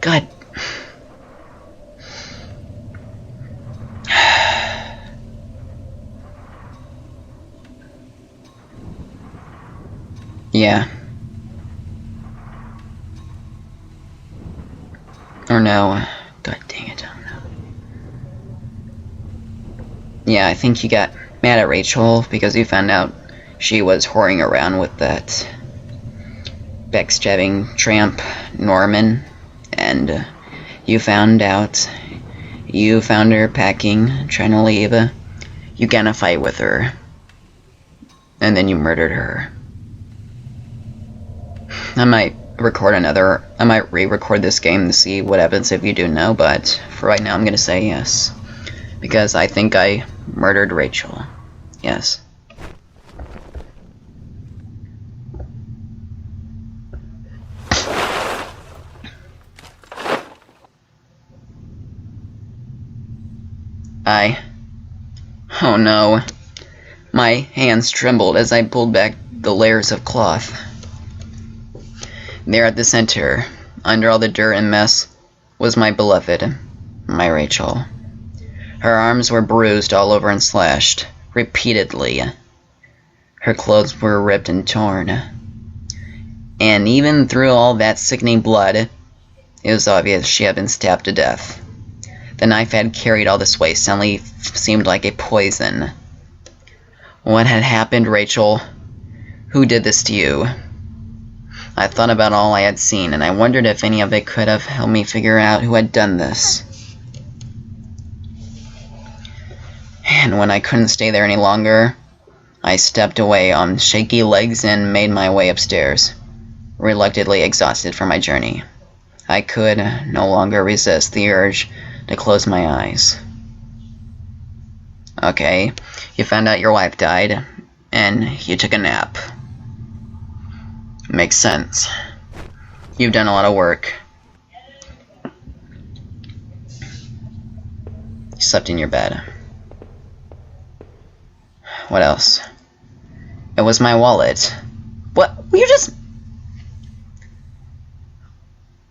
God. Yeah. Or no. God dang it. I don't know. Yeah, I think you got mad at Rachel because you found out she was whoring around with that backstabbing tramp Norman, and you found her packing, trying to leave. You got in a fight with her, and then you murdered her. I might re-record this game to see what happens if you do no, but for right now I'm gonna say yes. Because I think I murdered Rachel. Yes. Oh no. My hands trembled as I pulled back the layers of cloth. There at the center, under all the dirt and mess, was my beloved, my Rachel. Her arms were bruised all over and slashed, repeatedly. Her clothes were ripped and torn. And even through all that sickening blood, it was obvious she had been stabbed to death. The knife I had carried all this way suddenly seemed like a poison. What had happened, Rachel? Who did this to you? I thought about all I had seen, and I wondered if any of it could have helped me figure out who had done this. And when I couldn't stay there any longer, I stepped away on shaky legs and made my way upstairs, reluctantly exhausted from my journey. I could no longer resist the urge to close my eyes. Okay, you found out your wife died, and you took a nap. Makes sense. You've done a lot of work. You slept in your bed. What else? It was my wallet. What? You just...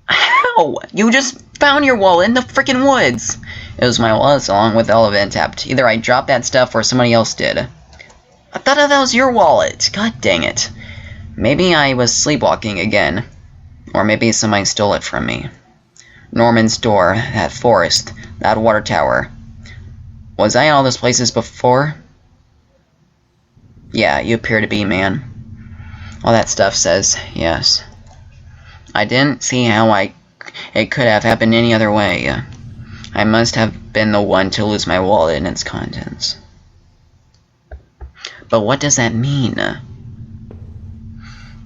How? You just found your wallet in the frickin' woods. It was my wallet along with all of it intact. Either I dropped that stuff or somebody else did. I thought that was your wallet. God dang it. Maybe I was sleepwalking again. Or maybe somebody stole it from me. Norman's door, that forest, that water tower. Was I in all those places before? Yeah, you appear to be, man. All that stuff says yes. I didn't see how it could have happened any other way. I must have been the one to lose my wallet and its contents. But what does that mean? I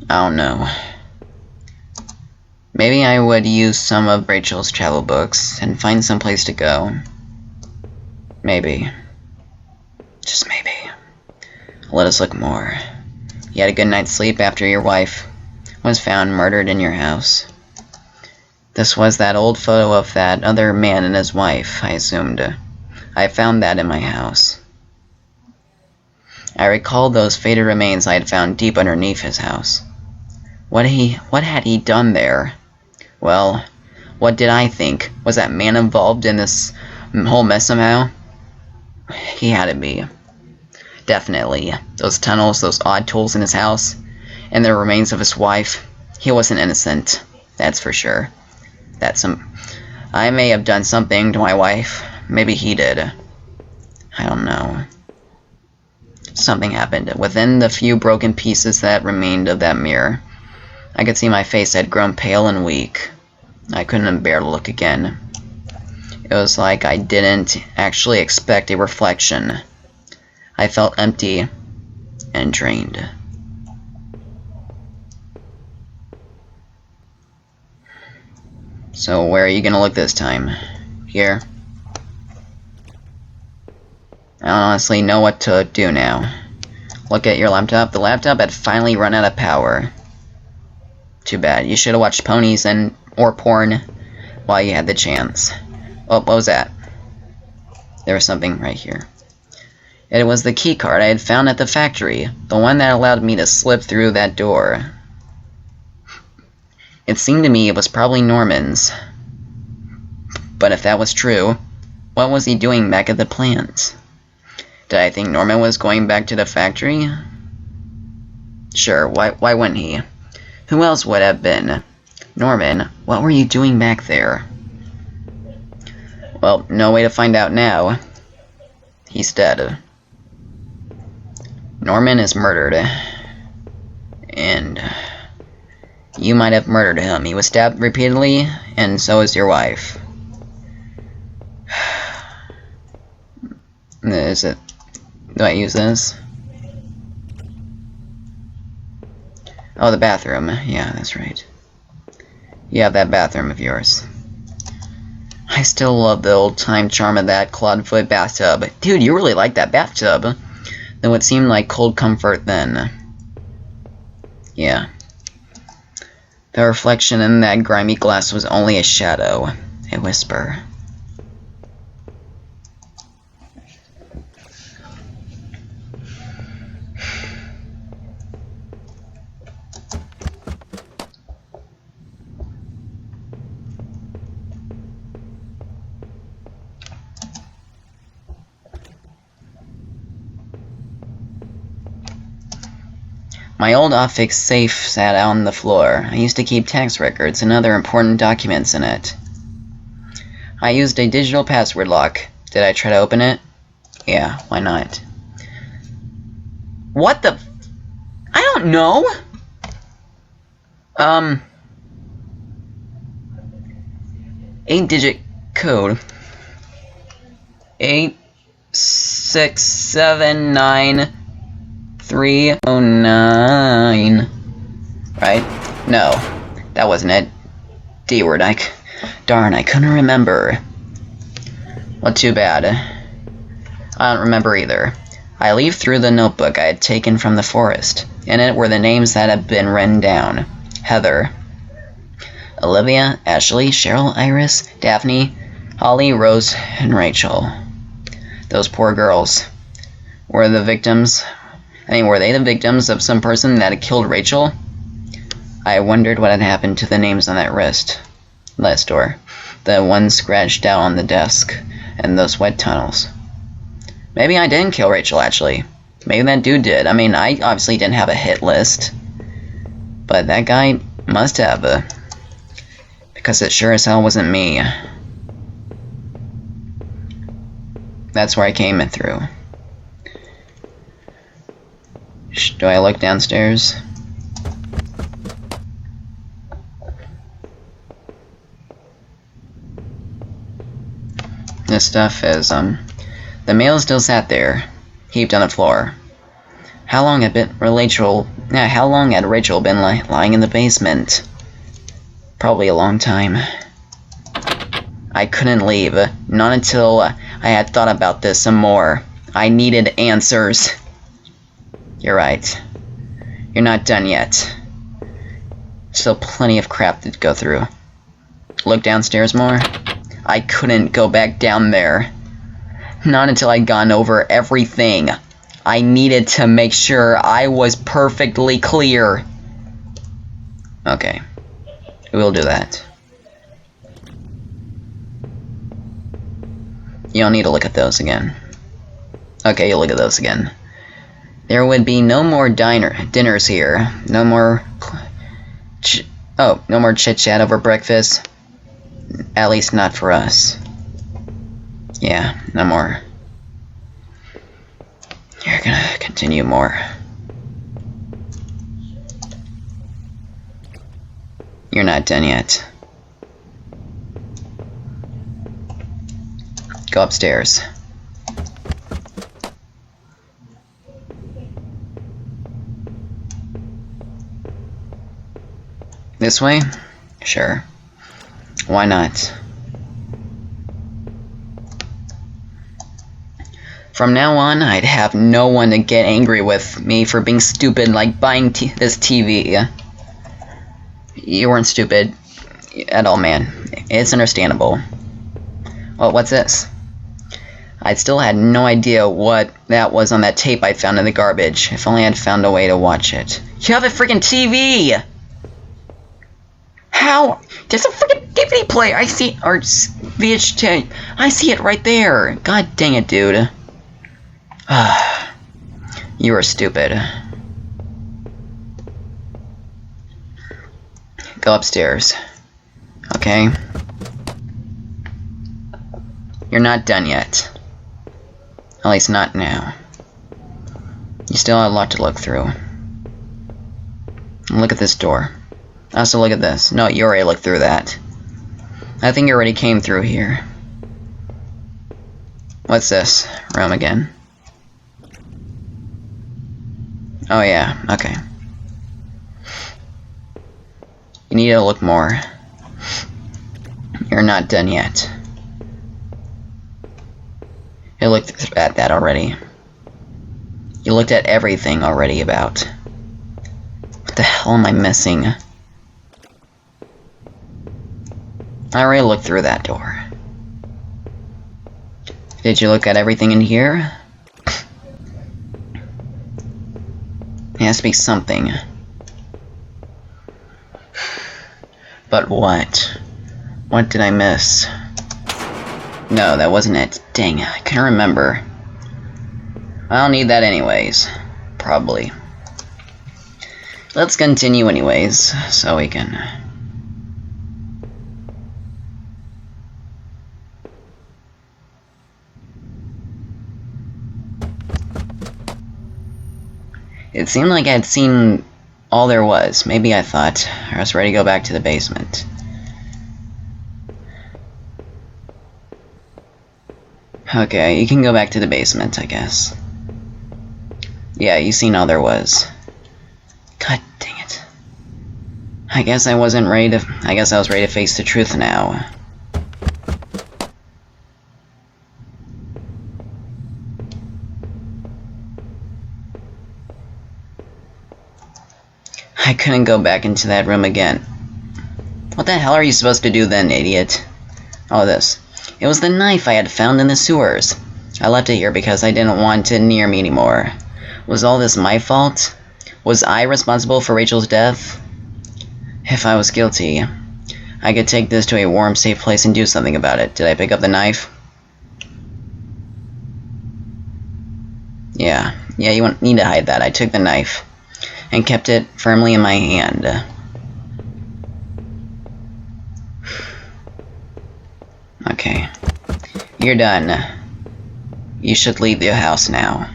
don't know. Maybe I would use some of Rachel's travel books and find some place to go. Maybe. Just maybe. Let us look more. You had a good night's sleep after your wife was found murdered in your house. This was that old photo of that other man and his wife, I assumed. I found that in my house. I recalled those faded remains I had found deep underneath his house. What had he done there? Well, what did I think? Was that man involved in this whole mess somehow? He had to be. Definitely. Those tunnels, those odd tools in his house, and the remains of his wife. He wasn't innocent. That's for sure. I may have done something to my wife. Maybe he did. I don't know. Something happened. Within the few broken pieces that remained of that mirror, I could see my face had grown pale and weak. I couldn't bear to look again. It was like I didn't actually expect a reflection. I felt empty and drained. So where are you gonna look this time? Here? I don't honestly know what to do now. Look at your laptop. The laptop had finally run out of power. Too bad. You should have watched ponies or porn while you had the chance. Oh, what was that? There was something right here. It was the key card I had found at the factory, the one that allowed me to slip through that door. It seemed to me it was probably Norman's. But if that was true, what was he doing back at the plant? Did I think Norman was going back to the factory? Sure, why wouldn't he? Who else would have been? Norman, what were you doing back there? Well, no way to find out now. He's dead. Norman is murdered. And you might have murdered him. He was stabbed repeatedly, and so is your wife. Is it... Do I use this? Oh, the bathroom. Yeah, that's right. You have that bathroom of yours. I still love the old-time charm of that clawed-foot bathtub. Dude, you really like that bathtub. Though it seemed like cold comfort then. Yeah. The reflection in that grimy glass was only a shadow. A whisper. My old office safe sat out on the floor. I used to keep tax records and other important documents in it. I used a digital password lock. Did I try to open it? Yeah, why not? What the... I don't know! 8-digit code. 8679309. Right? No, that wasn't it. D word. Darn, I couldn't remember. Well, too bad. I don't remember either. I leafed through the notebook I had taken from the forest. In it were the names that had been written down. Heather, Olivia, Ashley, Cheryl, Iris, Daphne, Holly, Rose, and Rachel. Those poor girls. Were they the victims of some person that had killed Rachel? I wondered what had happened to the names on that list, or the ones scratched out on the desk, and those wet tunnels. Maybe I didn't kill Rachel, actually. Maybe that dude did. I mean, I obviously didn't have a hit list. But that guy must have. Because it sure as hell wasn't me. That's where I came in through. Do I look downstairs? This stuff is, the mail still sat there, heaped on the floor. How long had Rachel been lying in the basement? Probably a long time. I couldn't leave, not until I had thought about this some more. I needed answers. You're right. You're not done yet. Still plenty of crap to go through. Look downstairs more? I couldn't go back down there. Not until I'd gone over everything. I needed to make sure I was perfectly clear. Okay. We'll do that. You don't need to look at those again. Okay, you'll look at those again. There would be no more dinners here. No more... no more chit-chat over breakfast. At least not for us. Yeah, no more. You're gonna continue more. You're not done yet. Go upstairs. This way? Sure. Why not? From now on, I'd have no one to get angry with me for being stupid like buying this TV. You weren't stupid at all, man. It's understandable. Well, what's this? I still had no idea what that was on that tape I found in the garbage. If only I'd found a way to watch it. You have a freaking TV! How? There's a freaking DVD player! I see... VHT, I see it right there! God dang it, dude. You are stupid. Go upstairs. Okay? You're not done yet. At least not now. You still have a lot to look through. Look at this door. Also look at this. No, you already looked through that. I think you already came through here. What's this? Room again. Oh yeah, okay. You need to look more. You're not done yet. You looked at that already. You looked at everything already about. What the hell am I missing? I already looked through that door. Did you look at everything in here? It has to be something. But what? What did I miss? No, that wasn't it. Dang, I can't remember. I don't need that anyways. Probably. Let's continue anyways, so we can... It seemed like I had seen all there was. Maybe I thought I was ready to go back to the basement. Okay, you can go back to the basement, I guess. Yeah, you seen all there was. God dang it. I guess I was ready to face the truth now. I couldn't go back into that room again. What the hell are you supposed to do then, idiot? Oh, this. It was the knife I had found in the sewers. I left it here because I didn't want it near me anymore. Was all this my fault? Was I responsible for Rachel's death? If I was guilty, I could take this to a warm, safe place and do something about it. Did I pick up the knife? Yeah, you won't need to hide that. I took the knife and kept it firmly in my hand. Okay. You're done. You should leave the house now.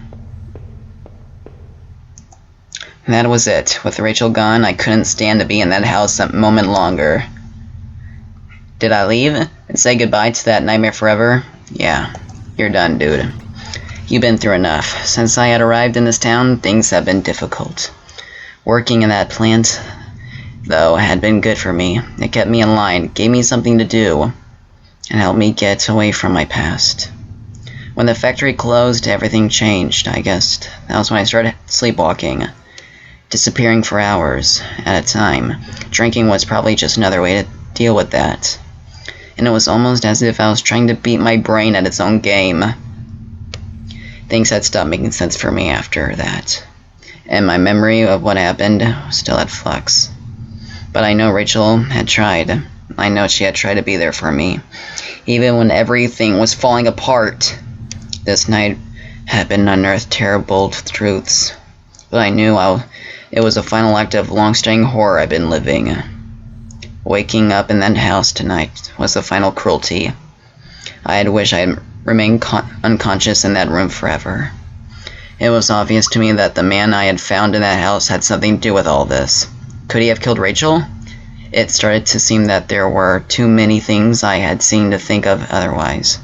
And that was it. With Rachel gone, I couldn't stand to be in that house a moment longer. Did I leave and say goodbye to that nightmare forever? Yeah. You're done, dude. You've been through enough. Since I had arrived in this town, things have been difficult. Working in that plant, though, had been good for me. It kept me in line, gave me something to do, and helped me get away from my past. When the factory closed, everything changed, I guess. That was when I started sleepwalking, disappearing for hours at a time. Drinking was probably just another way to deal with that. And it was almost as if I was trying to beat my brain at its own game. Things had stopped making sense for me after that. And my memory of what happened was still at flux. But I know Rachel had tried. I know she had tried to be there for me. Even when everything was falling apart. This night had been unearthed terrible truths. But I knew it was a final act of long-standing horror I'd been living. Waking up in that house tonight was the final cruelty. I had wished I had remained unconscious in that room forever. It was obvious to me that the man I had found in that house had something to do with all this. Could he have killed Rachel? It started to seem that there were too many things I had seen to think of otherwise.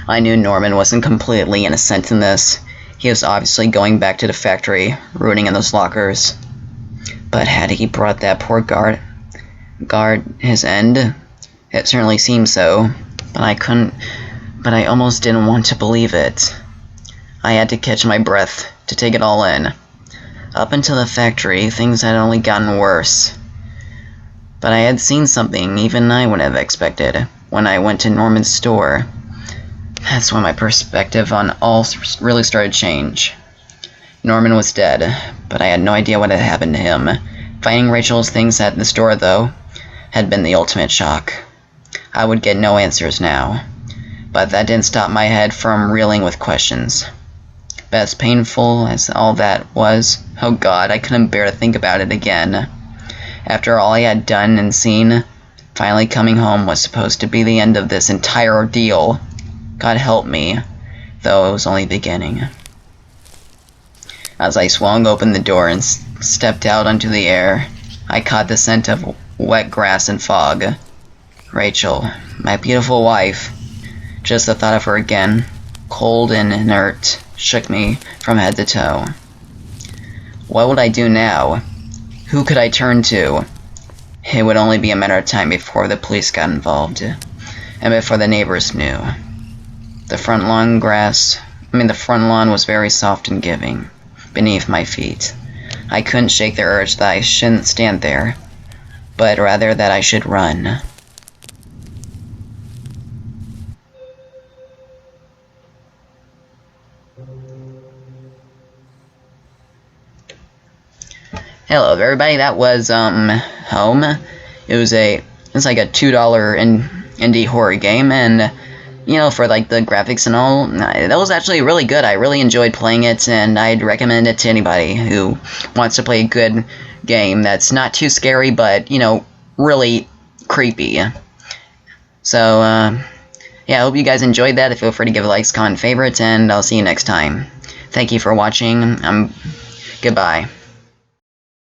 I knew Norman wasn't completely innocent in this. He was obviously going back to the factory, rooting in those lockers. But had he brought that poor guard his end? It certainly seemed so, but I almost didn't want to believe it. I had to catch my breath to take it all in. Up until the factory, things had only gotten worse. But I had seen something even I wouldn't have expected when I went to Norman's store. That's when my perspective on all really started to change. Norman was dead, but I had no idea what had happened to him. Finding Rachel's things at the store, though, had been the ultimate shock. I would get no answers now. But that didn't stop my head from reeling with questions. But as painful as all that was, oh God, I couldn't bear to think about it again. After all I had done and seen, finally coming home was supposed to be the end of this entire ordeal. God help me, though it was only beginning. As I swung open the door and stepped out onto the air, I caught the scent of wet grass and fog. Rachel, my beautiful wife. Just the thought of her again, cold and inert, shook me from head to toe. What would I do now? Who could I turn to? It would only be a matter of time before the police got involved, and before the neighbors knew. The front lawn was very soft and giving, beneath my feet. I couldn't shake the urge that I shouldn't stand there, but rather that I should run. Hello everybody, that was Home. It's like a $2 indie horror game, and for like the graphics and all, that was actually really good. I really enjoyed playing it, and I'd recommend it to anybody who wants to play a good game that's not too scary, but really creepy. So yeah, I hope you guys enjoyed that. Feel free to give a like, comment, favorite, and I'll see you next time. Thank you for watching. Goodbye.